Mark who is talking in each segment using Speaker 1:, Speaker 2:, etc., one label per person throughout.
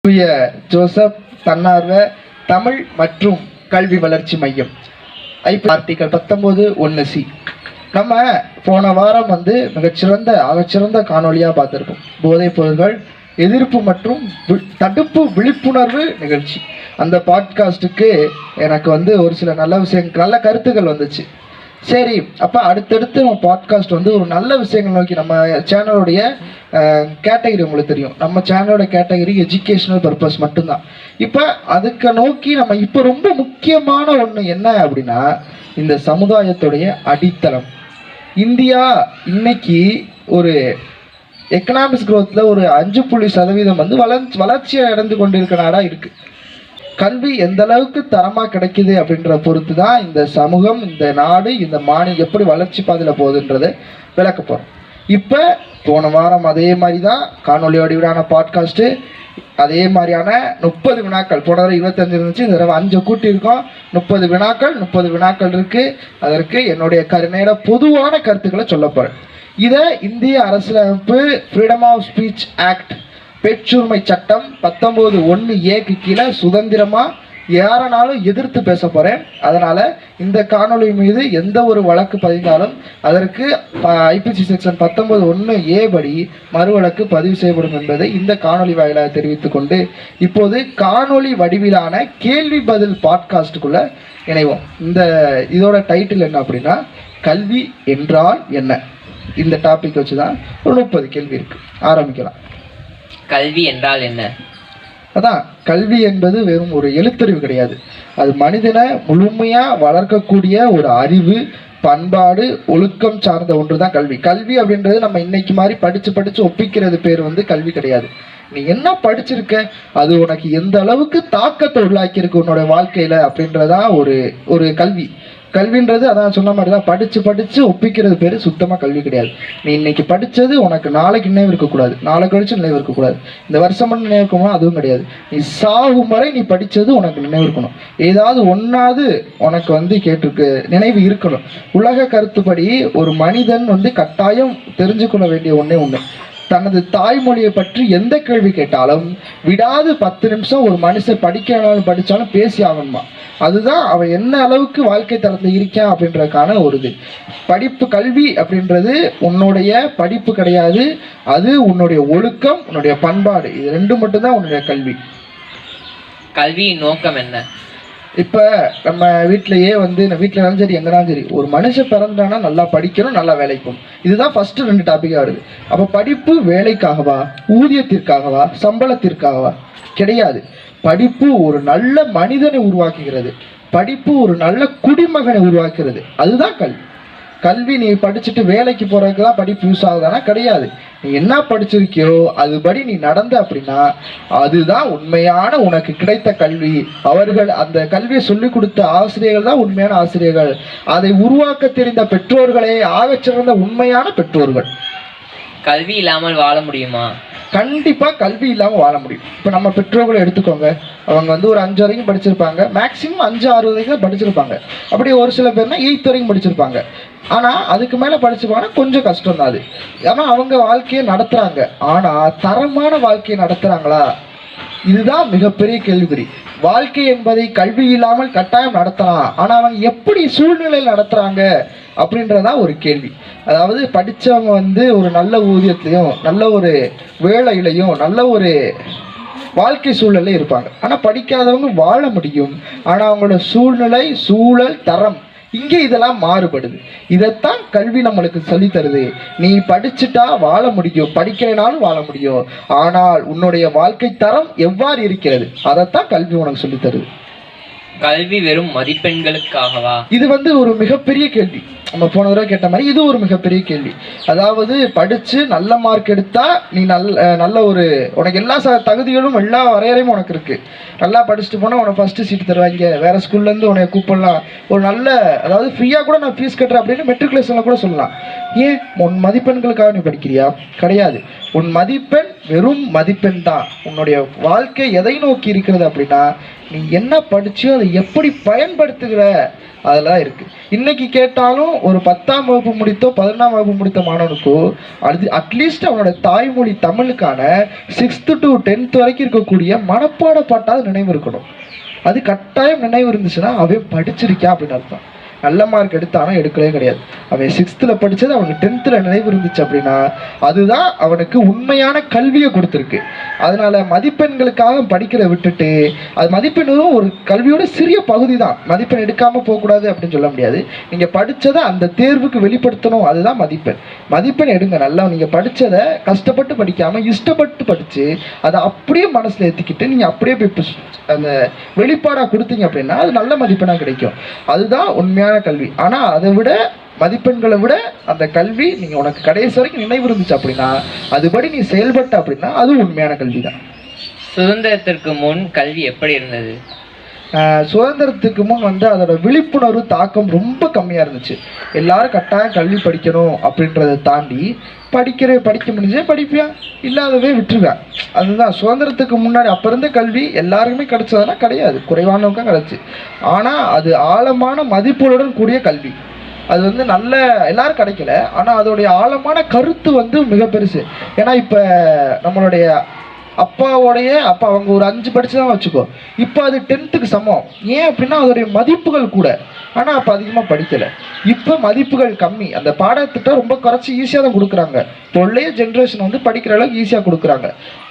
Speaker 1: தூய ஜோசப் தன்னார்வ தமிழ் மற்றும் கல்வி வளர்ச்சி மையம் ஆர்டிகல் 19(1)C. நம்ம போன வாரம் மிகச்சிறந்த காணொலியாக பார்த்துருக்கோம். போதைப் பொருட்கள் எதிர்ப்பு மற்றும் தடுப்பு விழிப்புணர்வு நிகழ்ச்சி. அந்த பாட்காஸ்ட்டுக்கு எனக்கு ஒரு சில நல்ல கருத்துக்கள் வந்துச்சு. சரி, அப்போ அடுத்தடுத்து நம்ம பாட்காஸ்ட் ஒரு நல்ல விஷயங்கள் நோக்கி, நம்ம சேனலுடைய கேட்டகரி உங்களுக்கு தெரியும், நம்ம சேனலோட கேட்டகரி எஜுகேஷனல் பர்பஸ் மட்டும்தான். இப்போ அதுக்கு நோக்கி நம்ம இப்போ ரொம்ப முக்கியமான ஒன்று என்ன அப்படின்னா, இந்த சமுதாயத்துடைய அடித்தளம். இந்தியா இன்னைக்கு ஒரு எக்கனாமிக்ஸ் க்ரோத்தில் ஒரு 5% வளர்ச்சி அடைந்து கொண்டிருக்க நாடாக இருக்குது. கல்வி எந்த அளவுக்கு தரமாக கிடைக்குது அப்படின்ற பொறுத்து தான் இந்த சமூகம், இந்த நாடு, இந்த மாநிலம் எப்படி வளர்ச்சி பாதையில் போகுதுன்றதை விளக்க போகிறோம். இப்போ போன வாரம் அதே மாதிரி தான் காணொலி வடிவிலான பாட்காஸ்ட்டு, அதே மாதிரியான 30 வினாக்கள். போன தடவை 25 இருந்துச்சு, இந்த தடவை 5 கூட்டியிருக்கோம். 30 வினாக்கள் இருக்குது. அதற்கு என்னுடைய பொதுவான கருத்துக்களை சொல்ல போகிறேன். இதை இந்திய அரசியலமைப்பு ஃப்ரீடம் ஆஃப் ஸ்பீச் ஆக்ட், பேச்சுரிமை சட்டம் 19(1)A கீழே சுதந்திரமாக யாரனாலும் எதிர்த்து பேச போகிறேன். அதனால் இந்த காணொலி மீது எந்த ஒரு வழக்கு பதிந்தாலும் அதற்கு ஐபிசி செக்ஷன் 19(1)A படி மறு வழக்கு பதிவு செய்யப்படும் என்பதை இந்த காணொலி வாயிலாக தெரிவித்துக் கொண்டு இப்போது காணொலி வடிவிலான கேள்வி பதில் பாட்காஸ்டுக்குள்ளே இணைவோம். இதோட டைட்டில் என்ன அப்படின்னா, கல்வி என்றால் என்ன? இந்த டாபிக் வச்சு தான் ஒரு 30 கேள்வி இருக்குது. ஆரம்பிக்கலாம்.
Speaker 2: கல்வி என்றால் என்ன?
Speaker 1: அதான், கல்வி என்பது வெறும் ஒரு எழுத்தறிவு கிடையாது. அது மனிதனை முழுமையாக வளர்க்கக்கூடிய ஒரு அறிவு, பண்பாடு, ஒழுக்கம் சார்ந்த ஒன்று தான் கல்வி. கல்வி அப்படின்றது நம்ம இன்னைக்கு மாதிரி படித்து ஒப்பிக்கிறது பேர் கல்வி கிடையாது. நீ என்ன படிச்சிருக்க, அது உனக்கு எந்த அளவுக்கு தாக்கத்தை உள்ளாக்கியிருக்கு உன்னோட வாழ்க்கையில் அப்படின்றதான் ஒரு கல்வி. கல்வின்றது அதான் சொன்ன மாதிரி தான், படித்து ஒப்பிக்கிறது பேர் சுத்தமாக கல்வி கிடையாது. நீ இன்னைக்கு படித்தது உனக்கு நாளைக்கு நினைவு இருக்கக்கூடாது, நாளை கழிச்சு நினைவு இருக்கக்கூடாது, இந்த வருஷம் மட்டும் நினைவு இருக்கணும், அதுவும் கிடையாது. நீ சாகும் வரை நீ படித்தது உனக்கு நினைவு இருக்கணும். ஏதாவது ஒன்றாவது உனக்கு கேட்டிருக்கு, நினைவு இருக்கணும். உலக கருத்துப்படி ஒரு மனிதன் கட்டாயம் தெரிஞ்சுக்கொள்ள வேண்டிய ஒன்று, தனது தாய்மொழியை பற்றி எந்த கேள்வி கேட்டாலும் விடாது 10 நிமிஷம் ஒரு மனுஷன் படித்தாலும் பேசி ஆகணுமா. அதுதான் அவன் என்ன அளவுக்கு வாழ்க்கை தரத்தில் இருக்கான் அப்படின்றதுக்கான ஒரு இது. கல்வி அப்படின்றது உன்னுடைய படிப்பு கிடையாது, அது உன்னுடைய ஒழுக்கம், உன்னுடைய பண்பாடு, இது 2 மட்டும்தான் உன்னுடைய கல்வி.
Speaker 2: கல்வியின் நோக்கம் என்ன?
Speaker 1: இப்போ நம்ம வீட்டிலையே வீட்டில் சரி, எங்கனாலும் சரி, ஒரு மனுஷன் பிறந்தானா நல்லா படிக்கணும், நல்லா வேலைக்கும். இதுதான் ஃபஸ்ட்டு 2 டாப்பிக்காக வருது. அப்போ படிப்பு வேலைக்காகவா, ஊதியத்திற்காகவா, சம்பளத்திற்காகவா? கிடையாது. படிப்பு ஒரு நல்ல மனிதனை உருவாக்குகிறது, படிப்பு ஒரு நல்ல குடிமகனை உருவாக்குறது. அதுதான் கல்வி. கல்வி நீ படிச்சுட்டு வேலைக்கு போகிறதுக்கு தான் படிப்பு யூஸ் ஆகுதானா? கிடையாது. நீ என்ன படிச்சிருக்கியோ அதுபடி நீ நடந்த அப்படின்னா அதுதான் உண்மையான உனக்கு கிடைத்த கல்வி. அவர்கள் அந்த கல்வியை சொல்லிக் கொடுத்த ஆசிரியர்கள் தான் உண்மையான ஆசிரியர்கள். அதை உருவாக்க தெரிந்த பெற்றோர்களே ஆகச்சிறந்த உண்மையான பெற்றோர்கள்.
Speaker 2: கல்வி இல்லாமல் வாழ முடியுமா?
Speaker 1: கண்டிப்பாக கல்வி இல்லாமல் வாழ முடியும். இப்போ நம்ம பெற்றோர்களை எடுத்துக்கோங்க, அவங்க ஒரு 5 வரைக்கும் படிச்சிருப்பாங்க, மேக்ஸிமம் 5-6 வரைக்கும் தான் படிச்சிருப்பாங்க. அப்படியே ஒரு சில பேர்னா 8 வரைக்கும் படிச்சிருப்பாங்க. ஆனால் அதுக்கு மேலே படிச்சுப்பாங்கன்னா கொஞ்சம் கஷ்டம் தான் அது. ஆனால் அவங்க வாழ்க்கையை நடத்துகிறாங்க, ஆனால் தரமான வாழ்க்கையை நடத்துகிறாங்களா? இதுதான் மிகப்பெரிய கேள்விக்குறி. வாழ்க்கை என்பதை கல்வி இல்லாமல் கட்டாயம் நடத்தலாம், ஆனால் அவங்க எப்படி சூழ்நிலையில் நடத்துகிறாங்க அப்படின்றதான் ஒரு கேள்வி. அதாவது படித்தவங்க ஒரு நல்ல ஊதியத்திலையும், நல்ல ஒரு வேலையிலையும், நல்ல ஒரு வாழ்க்கை சூழலையும் இருப்பாங்க. ஆனால் படிக்காதவங்க வாழ முடியும், ஆனால் அவங்களோட சூழ்நிலை, சூழல், தரம் இங்கே இதெல்லாம் மாறுபடுது. இதைத்தான் கல்வி நம்மளுக்கு சொல்லி தருது. நீ படிச்சுட்டா வாழ முடியும், படிக்கலைனாலும் வாழ முடியும், ஆனால் உன்னுடைய வாழ்க்கை தரம் எவ்வாறு இருக்கிறது அதைத்தான் கல்வி உனக்கு சொல்லி தருது.
Speaker 2: கல்வி வெறும் மதிப்பெண்களுக்காகவா? இது
Speaker 1: ஒரு மிகப்பெரிய கேள்வி. நம்ம போன தடவை கேட்ட மாதிரி இது ஒரு மிகப்பெரிய கேள்வி. அதாவது படித்து நல்ல மார்க் எடுத்தா நீ நல்ல உனக்கு எல்லா தகுதிகளும், எல்லா வரையறையும் உனக்கு இருக்குது. நல்லா படிச்சுட்டு போனால் உனக்கு ஃபஸ்ட்டு சீட்டு தருவாங்க, வேறு ஸ்கூல்லேருந்து உனக்கு கூப்பிடலாம், ஒரு நல்ல, அதாவது ஃப்ரீயாக கூட நான் ஃபீஸ் கட்டுறேன் அப்படின்னு மெட்ரிகுலேஷனில் கூட சொல்லலாம். ஏன் உன் மதிப்பெண்களுக்காக நீ படிக்கிறியா? கிடையாது. உன் மதிப்பெண் வெறும் மதிப்பெண் தான். உன்னுடைய வாழ்க்கை எதை நோக்கி இருக்கிறது அப்படின்னா நீ என்ன படிச்சியோ அதை எப்படி பயன்படுத்துகிற அதெல்லாம் இருக்குது. இன்னைக்கு கேட்டாலும் ஒரு 10ஆம் வகுப்பு முடித்தோ 11ஆம் வகுப்பு முடித்த மாணவனுக்கோ அது அட்லீஸ்ட் அவனோட தாய்மொழி தமிழுக்கான 6th to 10th வரைக்கும் இருக்கக்கூடிய மனப்பாட பாட்டாவது நினைவு இருக்கணும். அது கட்டாயம் நினைவு இருந்துச்சுன்னா அவன் படிச்சிருக்கா அப்படின்னு அர்த்தம். நல்ல மார்க் எடுத்தானா எடுக்கவே கிடையாது. அவன் 6th படித்தது அவனுக்கு 10th நினைவு இருந்துச்சு அப்படின்னா அதுதான் அவனுக்கு உண்மையான கல்வியை கொடுத்துருக்கு. அதனால மதிப்பெண்களுக்காக படிக்கிறத விட்டுட்டு, அது மதிப்பெண்ணும் ஒரு கல்வியோட சிறிய பகுதி தான். மதிப்பெண் எடுக்காமல் போகக்கூடாது அப்படின்னு சொல்ல முடியாது. நீங்கள் படித்ததை அந்த தேர்வுக்கு வெளிப்படுத்தணும், அதுதான் மதிப்பெண். மதிப்பெண் எடுங்க நல்லா. நீங்கள் படித்ததை கஷ்டப்பட்டு படிக்காமல் இஷ்டப்பட்டு படித்து அதை அப்படியே மனசில் ஏற்றிக்கிட்டு நீங்கள் அப்படியே போய் அந்த வெளிப்பாடாக கொடுத்தீங்க அப்படின்னா அது நல்ல மதிப்பெண்ணாக கிடைக்கும். அதுதான் உண்மையான கல்வி. ஆனால் அதை விட மதிப்பெண்களை விட அந்த கல்வி நீங்கள் உனக்கு கடைசி வரைக்கும் நினைவு இருந்துச்சு அப்படின்னா அதுபடி நீ செயல்பட்ட அப்படின்னா அது உண்மையான கல்வி தான்.
Speaker 2: சுதந்திரத்திற்கு முன் கல்வி எப்படி இருந்தது?
Speaker 1: சுதந்திரத்துக்கு முன் அதோட விழிப்புணர்வு தாக்கம் ரொம்ப கம்மியாக இருந்துச்சு. எல்லாரும் கட்டாயம் கல்வி படிக்கணும் அப்படின்றத தாண்டி படிக்க முடிஞ்சே படிப்பியா, இல்லாதவே விட்டுருவேன். அதுதான் சுதந்திரத்துக்கு முன்னாடி. அப்போ இருந்த கல்வி எல்லாருக்குமே கிடைச்சதுன்னா கிடையாது, குறைவானவங்க கிடச்சி. ஆனால் அது ஆழமான மதிப்புகளுடன் கூடிய கல்வி. அது நல்ல எல்லாரும் கிடைக்கல. ஆனால் அதோடைய ஆழமான கருத்து மிக பெருசு. ஏன்னா இப்போ நம்மளுடைய அப்பா அவங்க ஒரு 5 படிச்சு தான் வச்சுக்கோ, இப்போ அது 10th சமம். ஏன் அப்படின்னா அதோடைய மதிப்புகள் கூட. ஆனால் அப்போ அதிகமாக படிக்கலை. இப்போ மதிப்புகள் கம்மி. அந்த பாடத்திட்டம் ரொம்ப குறைச்சி ஈஸியாக தான் கொடுக்குறாங்க. தொல்லைய ஜென்ரேஷன் படிக்கிற அளவுக்கு ஈஸியாக கொடுக்குறாங்க.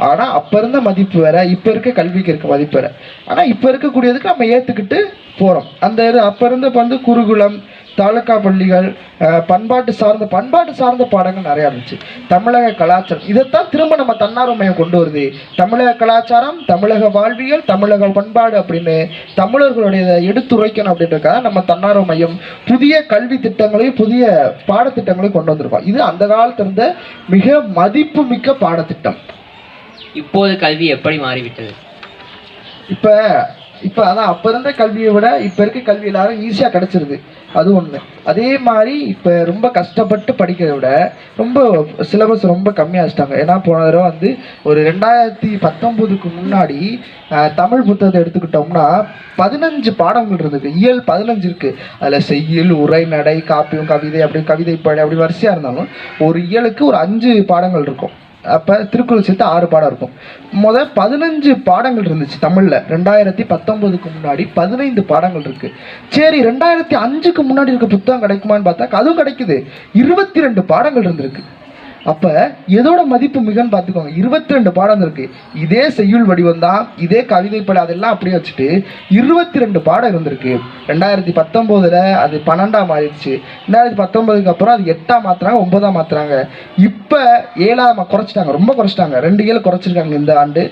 Speaker 1: ஆனால் அப்போ இருந்த மதிப்பு வேற, இப்போ இருக்க கல்விக்கு இருக்க மதிப்பு வேற. ஆனால் இப்போ இருக்கக்கூடியதுக்கு நம்ம ஏற்றுக்கிட்டு போகிறோம். அந்த அப்போ இருந்த குருகுலம், தாலுக்கா பள்ளிகள், பண்பாட்டு சார்ந்த பாடங்கள் நிறையா இருந்துச்சு. தமிழக கலாச்சாரம் இதைத்தான் திரும்ப நம்ம தன்னார்வ மையம் கொண்டு வருது. தமிழக கலாச்சாரம், தமிழக வாழ்வியல், தமிழக பண்பாடு அப்படின்னு தமிழர்களுடைய எடுத்துரைக்கணும் அப்படின்றதுக்காக நம்ம தன்னார்வ மையம் புதிய கல்வி திட்டங்களையும் புதிய பாடத்திட்டங்களையும் கொண்டு வந்திருக்கோம். இது அந்த காலத்துல இருந்த மிக மதிப்பு மிக்க பாடத்திட்டம்.
Speaker 2: இப்போது கல்வி எப்படி மாறிவிட்டது?
Speaker 1: இப்போ அதான் அப்போ இருந்த கல்வியை விட இப்போ இருக்க கல்வி எல்லாரும் ஈஸியாக கிடச்சிருது. அது ஒன்று. அதே மாதிரி இப்போ ரொம்ப கஷ்டப்பட்டு படிக்கிறத விட ரொம்ப சிலபஸ் ரொம்ப கம்மியாக வச்சிட்டாங்க. ஏன்னா போன தடவை ஒரு 2019க்கு முன்னாடி தமிழ் புத்தகத்தை எடுத்துக்கிட்டோம்னா 15 பாடங்கள் இருந்துருக்கு. இயல் 15 இருக்குது. அதில் செய்யுள், உரை, நடை, காப்பியம், கவிதை, அப்படி கவிதை பாடி அப்படி வரிசையாக இருந்தாலும் ஒரு இயலுக்கு ஒரு 5 பாடங்கள் இருக்கும். அப்போ திருக்குறள் சேர்த்து 6 பாடம் இருக்கும். 15 பாடங்கள் இருந்துச்சு தமிழில். 2019க்கு முன்னாடி 15 பாடங்கள் இருக்குது. சரி, 2005க்கு முன்னாடி இருக்க புத்தகம் கிடைக்குமான்னு பார்த்தா அதுவும் கிடைக்குது. 22 பாடங்கள் இருந்திருக்கு. அப்போ எதோட மதிப்பு மிகன்னு பார்த்துக்கோங்க. 22 பாடம் இருக்குது. இதே செய்யுள் வடிவம் தான், இதே கவிதை படம், அதெல்லாம் அப்படியே வச்சுட்டு 22 பாடம் இருந்திருக்கு. 2019 அது 12ஆக மாறிடுச்சு. 2019க்கு அப்புறம் அது 8ஆக மாற்றுறாங்க, 9ஆக மாற்றுறாங்க. இப்போ 7ஆக குறைச்சிட்டாங்க, ரொம்ப குறைச்சிட்டாங்க. 2 ஏழு குறைச்சிருக்காங்க. இந்த ஆண்டு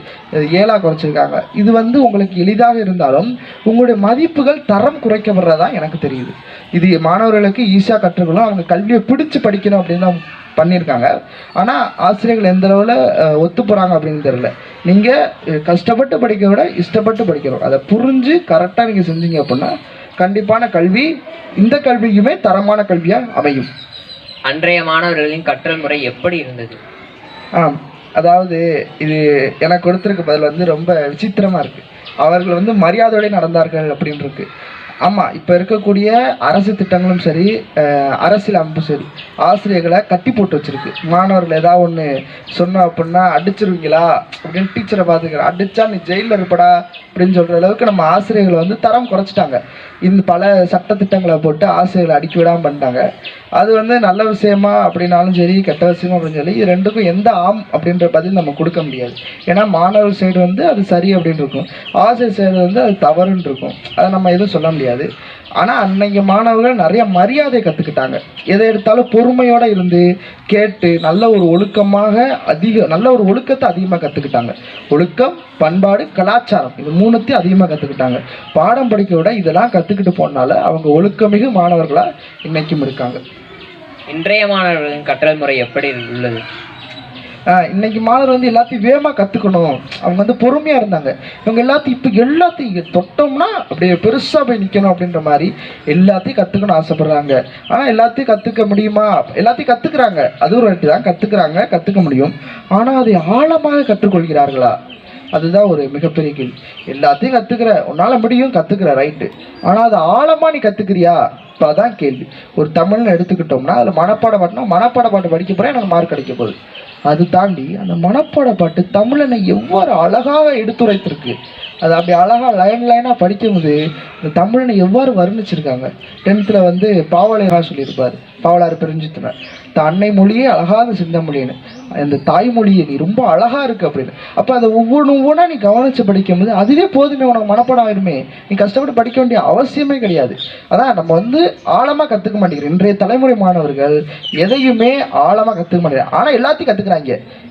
Speaker 1: 7ஆக குறைச்சிருக்காங்க. இது உங்களுக்கு எளிதாக இருந்தாலும் உங்களுடைய மதிப்புகள் தரம் குறைக்கப்படுறதா எனக்கு தெரியுது. இது மாணவர்களுக்கு ஈஸியாக கற்றுக்கணும், அவங்க கல்வியை பிடிச்சு படிக்கணும் அப்படின்னு தான் பண்ணியிருக்காங்க. ஆனால் ஆசிரியர்கள் எந்த அளவில் ஒத்து போகிறாங்க அப்படின்னு தெரியல. நீங்கள் கஷ்டப்பட்டு படிக்கிறத விட இஷ்டப்பட்டு படிக்கிறோம், அதை புரிஞ்சு கரெக்டாக நீங்கள் செஞ்சீங்க அப்படின்னா கண்டிப்பான கல்வி இந்த கல்விக்குமே தரமான கல்வியாக அமையும்.
Speaker 2: அன்றைய மாணவர்களின் கற்றல் முறை எப்படி இருந்தது?
Speaker 1: அதாவது இது எனக்கு கொடுத்துருக்க பதில் ரொம்ப விசித்திரமாக இருக்குது. அவர்கள் மரியாதையோடு நடந்தார்கள் அப்படின்னு இருக்கு. ஆமாம், இப்போ இருக்கக்கூடிய அரசு திட்டங்களும் சரி, அரசியல் அமைப்பும் சரி, ஆசிரியர்களை கட்டி போட்டு வச்சுருக்கு. மாணவர்கள் ஏதாவது ஒன்று சொன்னோம் அப்படின்னா அடிச்சிருவீங்களா அப்படின்னு டீச்சரை பார்த்துக்கிறேன். அடித்தா நீ ஜெயிலில் இருப்படா அப்படின்னு சொல்கிற அளவுக்கு நம்ம ஆசிரியர்களை தரம் குறைச்சிட்டாங்க. இந்த பல சட்டத்திட்டங்களை போட்டு ஆசிரியர்களை அடிக்க விடாமல் பண்ணிட்டாங்க. அது நல்ல விஷயமா அப்படின்னாலும் சரி, கெட்ட விஷயமா அப்படின்னு சொல்லி இது ரெண்டுக்கும் எந்த ஆம் அப்படின்ற பதில் நம்ம கொடுக்க முடியாது. ஏன்னா மாணவர் சைடு அது சரி அப்படின்னு இருக்கும், ஆசிரியர் சைடு அது தவறுன்னு இருக்கும். அதை நம்ம எதுவும் சொல்ல முடியாது. ஆனால் அன்னைக்கு மாணவர்கள் நிறைய மரியாதை கற்றுக்கிட்டாங்க. எதை எடுத்தாலும் பொறுமையோடு இருந்து கேட்டு நல்ல ஒரு ஒழுக்கமாக நல்ல ஒரு ஒழுக்கத்தை அதிகமாக கற்றுக்கிட்டாங்க. ஒழுக்கம், பண்பாடு, கலாச்சாரம், இது 3த்தையும் அதிகமாக கற்றுக்கிட்டாங்க. பாடம் படிக்க விட இதெல்லாம் கற்றுக்கிட்டு போனால அவங்க ஒழுக்கமிகு மாணவர்களாக இன்னைக்கும் இருக்காங்க.
Speaker 2: இன்றைய மாணவர்களின் கற்றல் முறை எப்படி உள்ளது?
Speaker 1: இன்னைக்கு மாணவர் வந்து எல்லாத்தையும் வேகமாக கற்றுக்கணும், அவங்க வந்து பொறுமையாக இருந்தாங்க. இவங்க எல்லாத்தையும் இப்போ எல்லாத்தையும் தொட்டோம்னா அப்படியே பெருசாக போய் நிற்கணும் அப்படின்ற மாதிரி எல்லாத்தையும் கற்றுக்கணும் ஆசைப்படுறாங்க. ஆனால் எல்லாத்தையும் கற்றுக்க முடியுமா? எல்லாத்தையும் கற்றுக்குறாங்க, அது ஒரு வாட்டி தான் கற்றுக்குறாங்க, கற்றுக்க முடியும். ஆனால் அதை ஆழமாக கற்றுக்கொள்கிறார்களா? அதுதான் ஒரு மிகப்பெரிய கேள்வி. எல்லாத்தையும் கற்றுக்கிற, உன்னால் முடியும், கற்றுக்கிற ரைட்டு, ஆனால் அதை ஆழமாக நீ கற்றுக்கிறியா? இப்போ அதான் கேள்வி. ஒரு தமிழ்னு எடுத்துக்கிட்டோம்னா அதில் மனப்பாட பாட்டு படிக்க போகிறேன், எனக்கு மார்க் கிடைக்க போகுது. அது தாண்டி அந்த மனப்பாட பாட்டு தமிழனை எவ்வாறு அழகாக எடுத்துரைத்திருக்கு, அது அப்படி அழகாக லைனாக படிக்கும்போது இந்த தமிழனை எவ்வாறு வர்ணிச்சிருக்காங்க. 10th வந்து பாவலரா சொல்லியிருப்பார், பாவலாறு பெருஞ்சித்தனர், அன்னை மொழியே அழகாக சிந்தமொழின்னு, அந்த தாய்மொழியை நீ ரொம்ப அழகாக இருக்குது அப்படின்னு. அப்போ அதை ஒவ்வொன்றா நீ கவனித்து படிக்கும்போது அதுவே போதுமே, உனக்கு மனப்பாடம் ஆயிருமே, நீ கஷ்டப்பட்டு படிக்க வேண்டிய அவசியமே கிடையாது. அதான் நம்ம வந்து ஆழமாக கற்றுக்க மாட்டேங்கிறோம். இன்றைய தலைமுறை மாணவர்கள் எதையுமே ஆழமாக கற்றுக்க மாட்டேங்கிறாங்க. ஆனால் எல்லாத்தையும் கற்றுக்குறாங்க,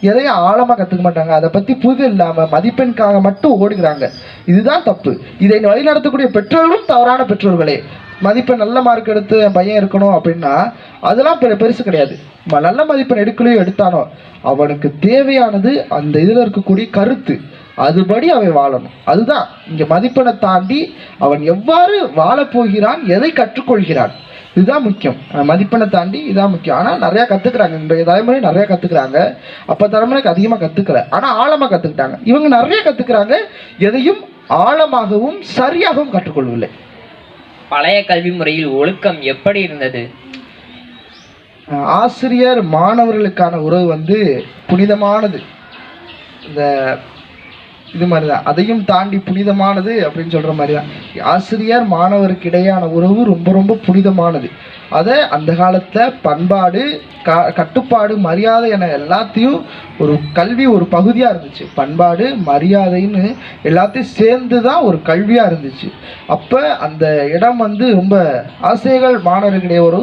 Speaker 1: எதையும் ஆழமாக கற்றுக்க மாட்டாங்க. அதை பற்றி புது இல்லாமல் மதிப்பெண்காக மட்டும் ஓடுகிறாங்க. இதுதான் தப்பு. இதை வழிநடத்தக்கூடிய பெற்றோர்களும் தவறான பெற்றோர்களே. மதிப்பெண் நல்ல மார்க் எடுத்து என் பையன் இருக்கணும் அப்படின்னா அதெல்லாம் பெருசு கிடையாது. நல்ல மதிப்பெண் எடுக்கலையோ எடுத்தானோ அவனுக்கு தேவையானது அந்த இதில் இருக்கக்கூடிய கருத்து, அதுபடி அவன் வாழணும். அதுதான் இங்கே மதிப்பெண்ணை தாண்டி அவன் எவ்வாறு வாழப்போகிறான், எதை கற்றுக்கொள்கிறான், இதுதான் முக்கியம். மதிப்பெண்ணை தாண்டி இதான் முக்கியம். ஆனால் நிறையா கற்றுக்குறாங்க, இன்றைய தலைமுறை நிறையா கற்றுக்குறாங்க. அப்போ தலைமுறைக்கு அதிகமாக கற்றுக்கல, ஆனால் ஆழமாக கற்றுக்கிட்டாங்க. இவங்க நிறைய கற்றுக்குறாங்க, எதையும் ஆழமாகவும் சரியாகவும் கற்றுக்கொள்ளவில்லை.
Speaker 2: பழைய கல்வி முறையில் ஒழுக்கம் எப்படி இருந்தது?
Speaker 1: ஆசிரியர் மாணவர்களுக்கான உறவு வந்து புனிதமானது. இந்த இது மாதிரி தான், அதையும் தாண்டி புனிதமானது அப்படின்னு சொல்கிற மாதிரி தான். ஆசிரியர் மாணவருக்கு இடையான உறவு ரொம்ப ரொம்ப புனிதமானது. அதை அந்த காலத்தில் பண்பாடு, கட்டுப்பாடு, மரியாதை என எல்லாத்தையும் ஒரு கல்வி ஒரு பகுதியாக இருந்துச்சு. பண்பாடு, மரியாதைன்னு எல்லாத்தையும் சேர்ந்து தான் ஒரு கல்வியாக இருந்துச்சு. அப்போ அந்த இடம் வந்து ரொம்ப ஆசிரியர்கள் மாணவர்களுடைய ஒரு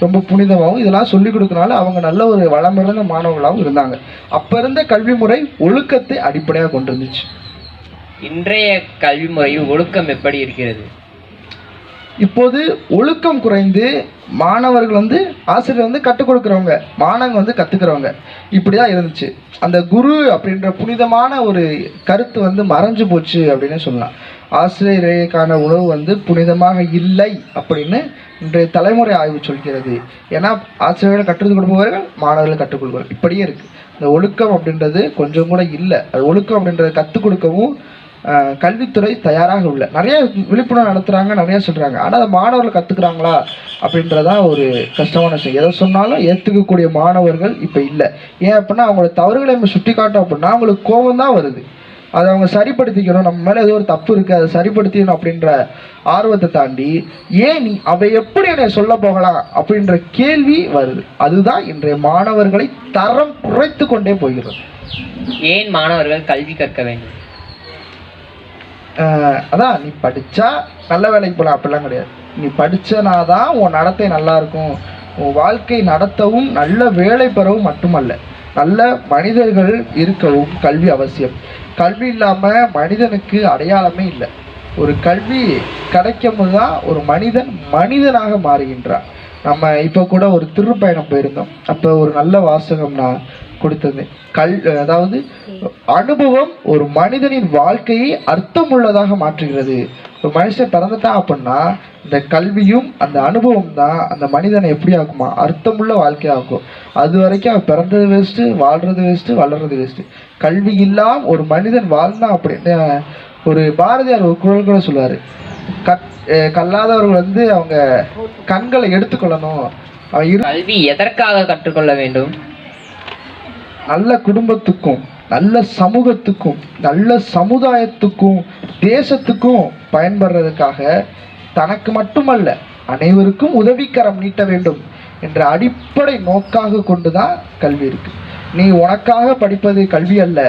Speaker 1: ரொம்ப புனிதமாகவும் இதெல்லாம் சொல்லிக் கொடுக்கறனால அவங்க நல்ல ஒரு வளமிறந்த மாணவர்களாகவும் இருந்தாங்க. அப்போ இருந்த கல்வி முறை ஒழுக்கத்தை அடிப்படையாக கொண்டு இருந்துச்சு.
Speaker 2: இன்றைய கல்வி முறையில் ஒழுக்கம் எப்படி இருக்கிறது?
Speaker 1: இப்போது ஒழுக்கம் குறைந்து மாணவர்கள் வந்து ஆசிரியர் வந்து கற்றுக் கொடுக்குறவங்க, மாணவங்க வந்து கற்றுக்கிறவங்க, இப்படி தான் இருந்துச்சு. அந்த குரு அப்படின்ற புனிதமான ஒரு கருத்து வந்து மறைஞ்சு போச்சு அப்படின்னு சொல்லலாம். ஆசிரியருக்கான உணவு வந்து புனிதமாக இல்லை அப்படின்னு இன்றைய தலைமுறை ஆய்வு சொல்கிறது. ஏன்னா ஆசிரியர்கள் கற்றுக் கொடுப்பவர்கள் மாணவர்கள் கற்றுக்கொள்வார்கள், இப்படியே இருக்குது. இந்த ஒழுக்கம் அப்படின்றது கொஞ்சம் கூட இல்லை. அது ஒழுக்கம் அப்படின்றத கற்றுக் கொடுக்கவும் கல்வித்துறை தயாராக இல்லை. நிறைய விழிப்புணர்வு நடத்துகிறாங்க, நிறையா சொல்கிறாங்க, ஆனால் அதை மாணவர்கள் கற்றுக்குறாங்களா அப்படின்றதான் ஒரு கஷ்டமான விஷயம். எதை சொன்னாலும் ஏற்றுக்கக்கூடிய மாணவர்கள் இப்போ இல்லை. ஏன் அப்படின்னா அவங்களோட தவறுகளை நம்ம சுட்டி காட்டோம் அப்படின்னா அவங்களுக்கு கோபம் தான் வருது. அதை அவங்க சரிப்படுத்திக்கணும், நம்ம மேலே ஏதோ ஒரு தப்பு இருக்குது அதை சரிப்படுத்திக்கணும் அப்படின்ற ஆர்வத்தை தாண்டி ஏன் நீ அவை எப்படி என்னை சொல்ல போகலாம் அப்படின்ற கேள்வி வருது. அதுதான் இன்றைய மாணவர்களை தரம் குறைத்து கொண்டே போகிறது.
Speaker 2: ஏன் மாணவர்கள் கல்வி கற்க வேண்டும்?
Speaker 1: அதான் நீ படித்தா நல்ல வேலைக்கு போகலாம் அப்படிலாம் கிடையாது. நீ படித்தனா தான் உன் நடத்தை நல்லா இருக்கும். உன் வாழ்க்கை நடத்தவும் நல்ல வேலை பெறவும் மட்டுமல்ல, நல்ல மனிதர்கள் இருக்கவும் கல்வி அவசியம். கல்வி இல்லாமல் மனிதனுக்கு அடையாளமே இல்லை. ஒரு கல்வி கிடைக்கும்போது தான் ஒரு மனிதன் மனிதனாக மாறுகின்றான். நம்ம இப்போ கூட ஒரு திருப்பயணம் போயிருந்தோம். அப்போ ஒரு நல்ல வாசகம் நான் கொடுத்தது, அதாவது அனுபவம் ஒரு மனிதனின் வாழ்க்கையை அர்த்தமுள்ளதாக மாற்றுகிறது. ஒரு மனுஷன் பிறந்துட்டான் அப்படின்னா இந்த கல்வியும் அந்த அனுபவம் தான் அந்த மனிதனை எப்படி ஆக்குமா, அர்த்தமுள்ள வாழ்க்கையாகும். அது வரைக்கும் அவன் பிறந்தது வேஸ்ட்டு, வாழ்கிறது வேஸ்ட்டு, வளர்றது வேஸ்ட்டு. கல்வி இல்லாமல் ஒரு மனிதன் வாழ்ந்தான் அப்படின்னு ஒரு பாரதியார் ஒரு குரல் கூட சொல்லுவார், கல்லாதவர்கள் வந்து அவங்க கண்களை எடுத்துக்கொள்ளணும்.
Speaker 2: கல்வி எதற்காக கற்றுக்கொள்ள வேண்டும்?
Speaker 1: நல்ல குடும்பத்துக்கும் நல்ல சமூகத்துக்கும் நல்ல சமுதாயத்துக்கும் தேசத்துக்கும் பயன்படுறதுக்காக தனக்கு மட்டுமல்ல அனைவருக்கும் உதவிக்கரம் நீட்ட வேண்டும் என்ற அடிப்படை நோக்காக கொண்டு தான் கல்வி இருக்கு. நீ உனக்காக படிப்பது கல்வி அல்ல,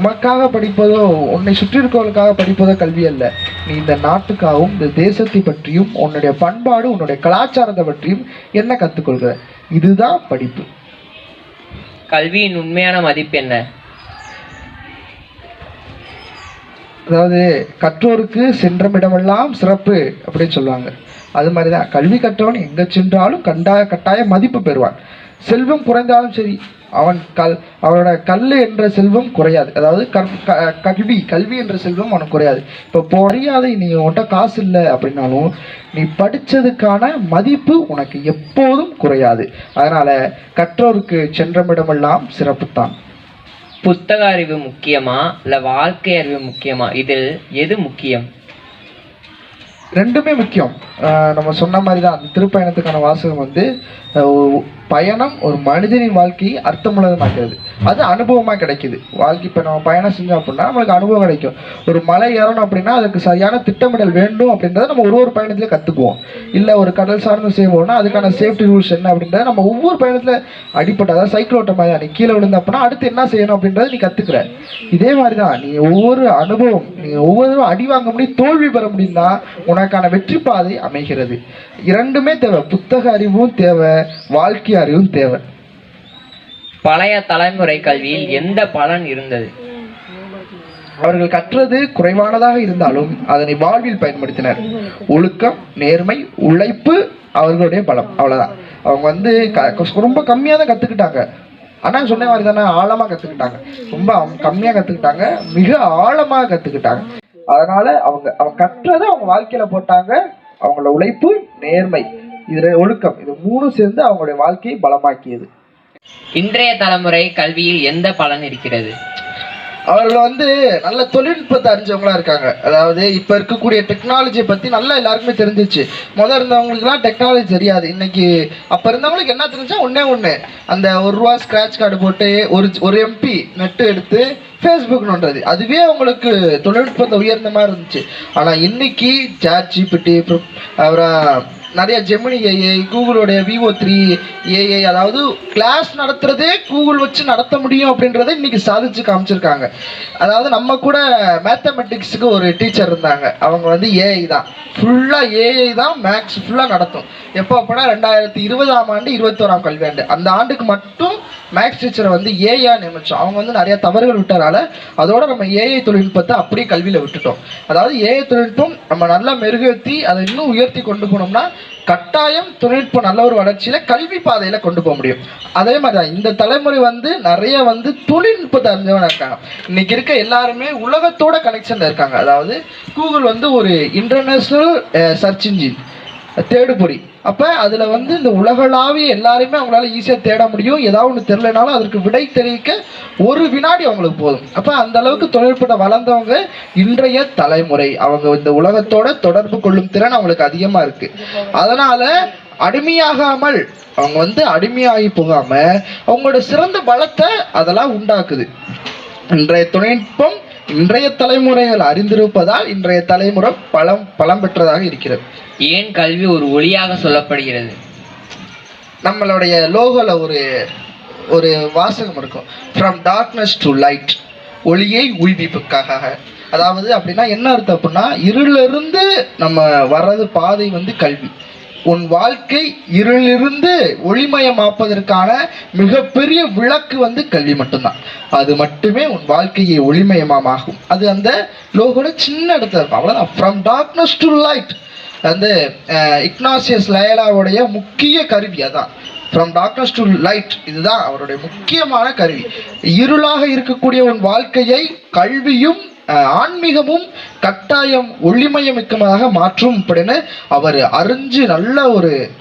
Speaker 1: உனக்காக படிப்பதோ உன்னை சுற்றி இருக்கவர்களுக்காக படிப்பதோ கல்வி அல்ல. நீ இந்த நாட்டுக்காகவும் இந்த தேசத்தை பற்றியும் உன்னுடைய பண்பாடு உன்னுடைய கலாச்சாரத்தை பற்றியும் என்ன கற்றுக்கொள்கிற, இதுதான் படிப்பு.
Speaker 2: கல்வியின் உண்மையான மதிப்பு என்ன?
Speaker 1: அதாவது கற்றோருக்கு சென்றமிடமெல்லாம் சிறப்பு அப்படின்னு சொல்லுவாங்க. அது மாதிரி தான் கல்வி கற்றவன் எங்கே சென்றாலும் கட்டாய மதிப்பு பெறுவான். செல்வம் குறைந்தாலும் சரி அவனோட கல் என்ற செல்வம் குறையாது. அதாவது கல்வி என்ற செல்வம் அவனுக்கு குறையாது. இப்போ மரியாதை, நீ உன்கிட்ட காசு இல்லை அப்படின்னாலும் நீ படித்ததுக்கான மதிப்பு உனக்கு எப்போதும் குறையாது. அதனால கற்றோருக்கு சென்றமிடமெல்லாம் சிறப்புத்தான்.
Speaker 2: புத்தக அறிவு முக்கியமா இல்ல வாழ்க்கை அறிவு முக்கியமா? இதில் எது முக்கியம்?
Speaker 1: ரெண்டுமே முக்கியம். நம்ம சொன்ன மாதிரி தான் அந்த திருப்பயணத்துக்கான வாசகம் வந்து பயணம் ஒரு மனிதனின் வாழ்க்கையை அர்த்தமுள்ளதாக்குறது. அது அனுபவமாக கிடைக்குது. வாழ்க்கை இப்போ நம்ம பயணம் செஞ்சோம் அப்படின்னா நம்மளுக்கு அனுபவம் கிடைக்கும். ஒரு மலை ஏறணும் அப்படின்னா அதுக்கு சரியான திட்டமிடல் வேண்டும் அப்படின்றத நம்ம ஒரு பயணத்துல கற்றுக்குவோம். இல்லை ஒரு கடல் சார்ந்து செய்வோம்னா அதுக்கான சேஃப்டி ரூல்ஸ் என்ன அப்படின்றத நம்ம ஒவ்வொரு பயணத்தில் அடிப்பட்ட, அதாவது சைக்கிள் ஓட்ட மாதிரி தான். நீ கீழே விழுந்த அப்படின்னா அடுத்து என்ன செய்யணும் அப்படின்றத நீ கற்றுக்குற. இதே மாதிரி தான் நீ ஒவ்வொரு அனுபவம், நீ ஒவ்வொரு அடி வாங்க முடியும், தோல்வி பெற முடியும்னா உனக்கான வெற்றி பாதை அமைகிறது. இரண்டுமே தேவை. புத்தக அறிவும் தேவை, வாழ்க்கை அறிவும் தேவை.
Speaker 2: பழைய தலைமுறை கல்வியில் எந்த பலன் இருந்தது?
Speaker 1: அவர்கள் கற்றது குறைவானதாக இருந்தாலும் அதனை வாழ்வில் பயன்படுத்தினர். ஒழுக்கம், நேர்மை, உழைப்பு அவர்களுடைய பலம். அவ்வளவுதான். அவங்க வந்து ரொம்ப கம்மியாக தான் கற்றுக்கிட்டாங்க. ஆனால் சொன்ன மாதிரி தானே ஆழமாக கற்றுக்கிட்டாங்க. ரொம்ப கம்மியாக கற்றுக்கிட்டாங்க, மிக ஆழமாக கற்றுக்கிட்டாங்க. அதனால அவங்க கற்றதை அவங்க வாழ்க்கையில போட்டாங்க. அவங்களோட உழைப்பு, நேர்மை, ஒழுக்கம், இது மூணும் சேர்ந்து அவங்களுடைய வாழ்க்கையை பலமாக்கியது.
Speaker 2: இன்றைய தலைமுறை கல்வியில் எந்த பலன் இருக்கிறது?
Speaker 1: அவர்கள் வந்து நல்ல தொழில்நுட்பத்தை அறிஞ்சவங்களா இருக்காங்க. அதாவது இப்போ இருக்கக்கூடிய டெக்னாலஜியை பற்றி நல்லா எல்லாருக்குமே தெரிஞ்சிச்சு. முதல்ல இருந்தவங்களுக்குலாம் டெக்னாலஜி தெரியாது. இன்னைக்கு அப்போ இருந்தவங்களுக்கு என்ன தெரிஞ்சா ஒன்று அந்த ₹1 ஸ்க்ராட்ச் கார்டு போட்டு ஒரு எம்பி நெட்டு எடுத்து ஃபேஸ்புக் நோண்டுறது, அதுவே அவங்களுக்கு தொழில்நுட்பத்தை உயர்ந்த மாதிரி இருந்துச்சு. ஆனால் இன்னைக்கு ChatGPT, அப்புறம் நிறைய ஜெமினி ஏஐ, கூகுளோடைய VO3 ஏஐ, அதாவது கிளாஸ் நடத்துறதே கூகுள் வச்சு நடத்த முடியும் அப்படின்றத இன்னைக்கு சாதிச்சு காமிச்சிருக்காங்க. அதாவது நம்ம கூட மேத்தமெட்டிக்ஸுக்கு ஒரு டீச்சர் இருந்தாங்க. அவங்க வந்து ஏஐ தான், ஃபுல்லாக ஏஐ தான் மேக்ஸ் ஃபுல்லாக நடத்தும். எப்போ அப்படின்னா 2020ஆம் ஆண்டு 21ஆம் கல்வியாண்டு அந்த ஆண்டுக்கு மட்டும் மேக்ஸ் டீச்சரை வந்து ஏஐயா நியமிச்சோம். அவங்க வந்து நிறைய தவறுகள் விட்டனால அதோட நம்ம ஏஐ தொழில்நுட்பத்தை அப்படியே கல்வியில் விட்டுட்டோம். அதாவது ஏஐ தொழில்நுட்பம் நம்ம நல்லா மெருகேற்றி அதை இன்னும் உயர்த்தி கொண்டு போனோம்னா கட்டாயம் தொழில்நுட்பம் நல்ல ஒரு வளர்ச்சியில கல்வி பாதையில கொண்டு போக முடியும். அதே மாதிரிதான் இந்த தலைமுறை வந்து நிறைய வந்து தொழில்நுட்பத்தை அறிஞ்சவங்க இருக்காங்க. இன்னைக்கு இருக்க எல்லாருமே உலகத்தோட கனெக்ஷன்ல இருக்காங்க. அதாவது கூகுள் வந்து ஒரு இன்டர்நேஷனல் சர்ச் இன்ஜின், தேடுபொறி. அப்போ அதில் வந்து இந்த உலகளாவிய எல்லாருமே அவங்களால ஈஸியாக தேட முடியும். ஏதாவது ஒன்று தெரிலனாலும் அதற்கு விடை தெரிவிக்க ஒரு வினாடி அவங்களுக்கு போதும். அப்போ அந்த அளவுக்கு தொழில்நுட்பத்தை வளர்ந்தவங்க இன்றைய தலைமுறை. அவங்க இந்த உலகத்தோட தொடர்பு கொள்ளும் திறன் அவங்களுக்கு அதிகமாக இருக்கு. அதனால அடிமையாகாமல், அவங்க வந்து அடிமையாகி போகாம அவங்களோட சிறந்த பலத்தை அதெல்லாம் உண்டாக்குது. இன்றைய தொழில்நுட்பம் இன்றைய தலைமுறைகள் அறிந்திருப்பதால் இன்றைய தலைமுறை பலம் பெற்றதாக இருக்கிறது.
Speaker 2: ஏன் கல்வி ஒரு ஒளியாக சொல்லப்படுகிறது?
Speaker 1: நம்மளுடைய லோகோல ஒரு வாசகம் இருக்கும், ஃப்ரம் டார்க்னஸ் டு லைட், ஒளியை உய்விப்புக்காக. அதாவது அப்படின்னா என்ன அர்த்தம் அப்படின்னா, இருளிலிருந்து நம்ம வர்றது பாதை வந்து கல்வி. உன் வாழ்க்கை இருளிலிருந்து ஒளிமயமாப்பதற்கான மிகப்பெரிய விளக்கு வந்து கல்வி மட்டும்தான். அது மட்டுமே உன் வாழ்க்கையை ஒளிமயமாகும். அது அந்த லோகோட சின்ன இடத்துல இருக்கும், அவ்வளோதான். ஃப்ரம் டார்க்னஸ் டு லைட் அந்த இக்னாசியஸ் லயோலாவுடைய முக்கிய கருவி அதான், ஃப்ரம் டார்க்னஸ் டு லைட். இதுதான் அவருடைய முக்கியமான கருவி. இருளாக இருக்கக்கூடிய உன் வாழ்க்கையை கல்வியும் ஆன்மீகமும் கட்டாயம் ஒளிமயமிக்கமாக மாற்றும் அப்படின்னு அவர் அறிஞ்சு நல்ல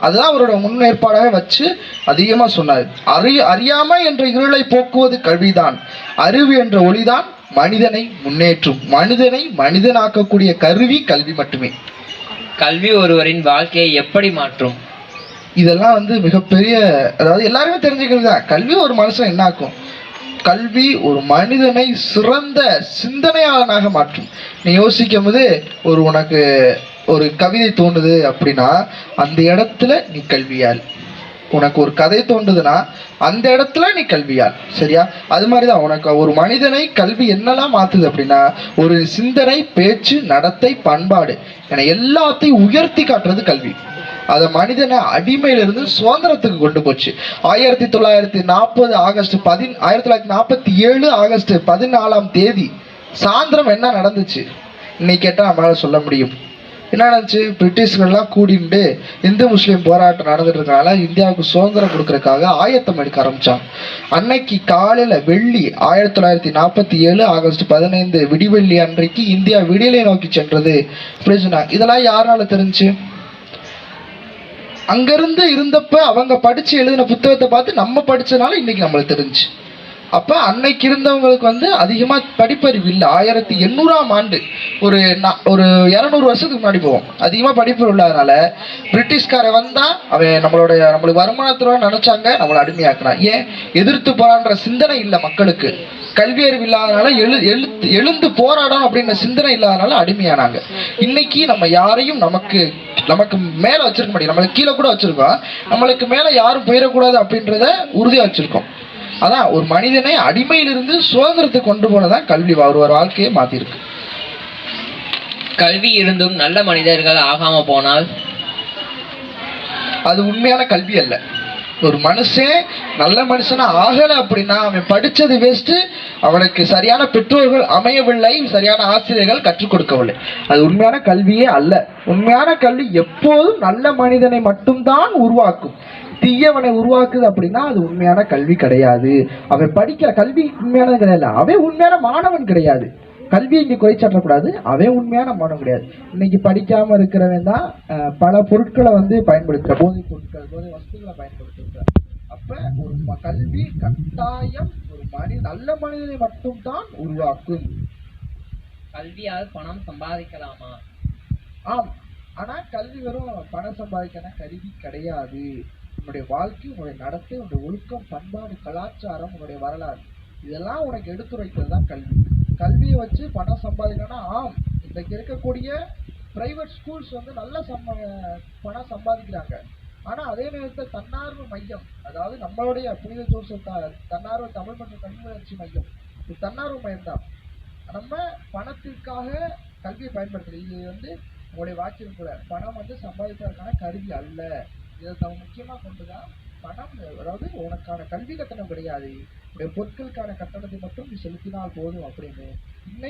Speaker 1: அதுதான் அவரோட முன்னேற்பாடாக வச்சு அதிகமாக சொன்னார். அறியாமை என்ற இருளை போக்குவது கல்விதான், அறிவு என்ற ஒளிதான் மனிதனை முன்னேற்றும், மனிதனை மனிதனாக்கக்கூடிய கருவி கல்வி மட்டுமே.
Speaker 2: கல்வி ஒருவரின் வாழ்க்கையை எப்படி மாற்றும்?
Speaker 1: இதெல்லாம் வந்து மிகப்பெரிய, அதாவது எல்லாருமே தெரிஞ்சுக்கிறது தான். கல்வி ஒரு மனுஷன் என்ன ஆக்கும்? கல்வி ஒரு மனிதனை சிறந்த சிந்தனையாளனாக மாற்றும். நீ யோசிக்கும் போது உனக்கு ஒரு கவிதை தோணுது அப்படின்னா அந்த இடத்துல நீ கல்வியால். உனக்கு ஒரு கதை தோன்றுதுன்னா அந்த இடத்துல நீ கல்வியால். சரியா? அது மாதிரிதான் உனக்கு ஒரு மனிதனை கல்வி என்னெல்லாம் மாத்துது அப்படின்னா, ஒரு சிந்தனை, பேச்சு, நடத்தை, பண்பாடு என எல்லாத்தையும் உயர்த்தி காட்டுறது கல்வி. அதை மனிதனை அடிமையிலிருந்து சுதந்திரத்துக்கு கொண்டு போச்சு. 1947 ஆகஸ்ட் 14ஆம் தேதி சாயந்தரம் என்ன நடந்துச்சு இன்னைக்கு கேட்டால் நம்மளால சொல்ல முடியும். என்ன நடந்துச்சு? பிரிட்டிஷ்கள்லாம் கூடிட்டு இந்து முஸ்லீம் போராட்டம் நடந்துட்டு இருக்கனால இந்தியாவுக்கு சுதந்திரம் கொடுக்கறதுக்காக ஆயத்தம் எடுக்க ஆரம்பிச்சாங்க. அன்னைக்கு காலையில வெள்ளி 1947 ஆகஸ்ட் 15 விடிவெள்ளி அன்றைக்கு இந்தியா விடியலை நோக்கி சென்றது அப்படின்னு சொன்னாங்க. இதெல்லாம் யாரால தெரிஞ்சு? அங்கிருந்து இருந்தப்ப அவங்க படிச்சு எழுதின புத்தகத்தை பார்த்து நம்ம படிச்சதுனால இன்னைக்கு நம்மளுக்கு தெரிஞ்சு. அப்போ அன்னைக்கு இருந்தவங்களுக்கு வந்து அதிகமாக படிப்பறிவு இல்லை. 1800ஆம் ஆண்டு ஒரு ஒரு 200 வருஷத்துக்கு முன்னாடி போவோம். அதிகமாக படிப்பு இல்லாதனால பிரிட்டிஷ்காரை வந்தால் அவன் நம்மளுக்கு வருமானத்துல நினச்சாங்க, நம்மளை அடிமையாக்குறான். ஏன்? எதிர்த்து போராடுற சிந்தனை இல்லை மக்களுக்கு. கல்வி அறிவு இல்லாதனால எழுந்து போராடணும் அப்படின்ற சிந்தனை இல்லாதனால அடிமையானாங்க. இன்னைக்கு நம்ம யாரையும் நமக்கு மேலே வச்சிருக்க முடியும், நம்மளுக்கு கீழே கூட வச்சிருக்கோம். நம்மளுக்கு மேலே யாரும் போயிடக்கூடாது அப்படின்றத உறுதியாக வச்சிருக்கோம். அதான் ஒரு மனிதனை அடிமையிலிருந்து சுதந்திரத்தை கொண்டு போனதான் கல்வி ஒரு வாழ்க்கையை மாத்திருக்கு.
Speaker 2: கல்வி இருந்தும் நல்ல மனிதர்கள் ஆகாம போனால்
Speaker 1: அது உண்மையான கல்வி அல்ல. ஒரு மனுஷன் நல்ல மனுஷனா ஆகலை அப்படின்னா அவன் படிச்சது வேஸ்ட். அவனுக்கு சரியான பெற்றோர்கள் அமையவில்லை, சரியான ஆசிரியர்கள் கற்றுக் கொடுக்கவில்லை. அது உண்மையான கல்வியே அல்ல. உண்மையான கல்வி எப்போதும் நல்ல மனிதனை மட்டும்தான் உருவாக்கும். தீயவனை உருவாக்குது அப்படின்னா அது உண்மையான கல்வி கிடையாது. அவன் படிக்கிற கல்வி உண்மையானது கிடையாது. அவன் உண்மையான மாணவன் கிடையாது. கல்வி இங்கே குறைச்சாட்டக்கூடாது. அவன் உண்மையான மாணவன் கிடையாது. இன்னைக்கு படிக்காம இருக்கிறவன் தான் பல பொருட்களை வந்து பயன்படுத்துற, போதை பொருட்கள், போதை வஸ்துக்களை பயன்படுத்துற. அப்ப ஒரு கல்வி கட்டாயம் ஒரு நல்ல மனிதனை மட்டும்தான் உருவாக்கும்.
Speaker 2: கல்வியால் பணம் சம்பாதிக்கலாமா?
Speaker 1: ஆம். ஆனா கல்வி வெறும் பணம் சம்பாதிக்கான கருவி கிடையாது. உன்னுடைய வாழ்க்கை, உன்னுடைய நடத்தை, உன்னுடைய ஒழுக்கம், பண்பாடு, கலாச்சாரம், உன்னுடைய வரலாறு, இதெல்லாம் உனக்கு எடுத்துரைக்கிறது தான் கல்வி. கல்வியை வச்சு பணம் சம்பாதிக்கணும்னா ஆம், இன்றைக்கு இருக்கக்கூடிய பிரைவேட் ஸ்கூல்ஸ் வந்து நல்ல பணம் சம்பாதிக்கிறாங்க. ஆனா அதே நேரத்தில் தன்னார்வ மையம், அதாவது நம்மளுடைய புனித ஜோசப் தன்னார்வ தமிழ் மற்றும் கல்வி வளர்ச்சி மையம், இது தன்னார்வ மையம் தான். நம்ம பணத்திற்காக கல்வியை பயன்படுத்துறது. இது வந்து உங்களுடைய வாக்கியம் கூட, பணம் வந்து சம்பாதிப்பதற்கான கருவி அல்ல. இதை நம்ம முக்கியமாக கொண்டுதான் பணம், அதாவது உனக்கான கல்வி கட்டணம் கிடையாது, உடைய பொருட்களுக்கான கட்டணத்தை மட்டும் நீ செலுத்தினால் போதும் அப்படின்னு. இன்னைக்கு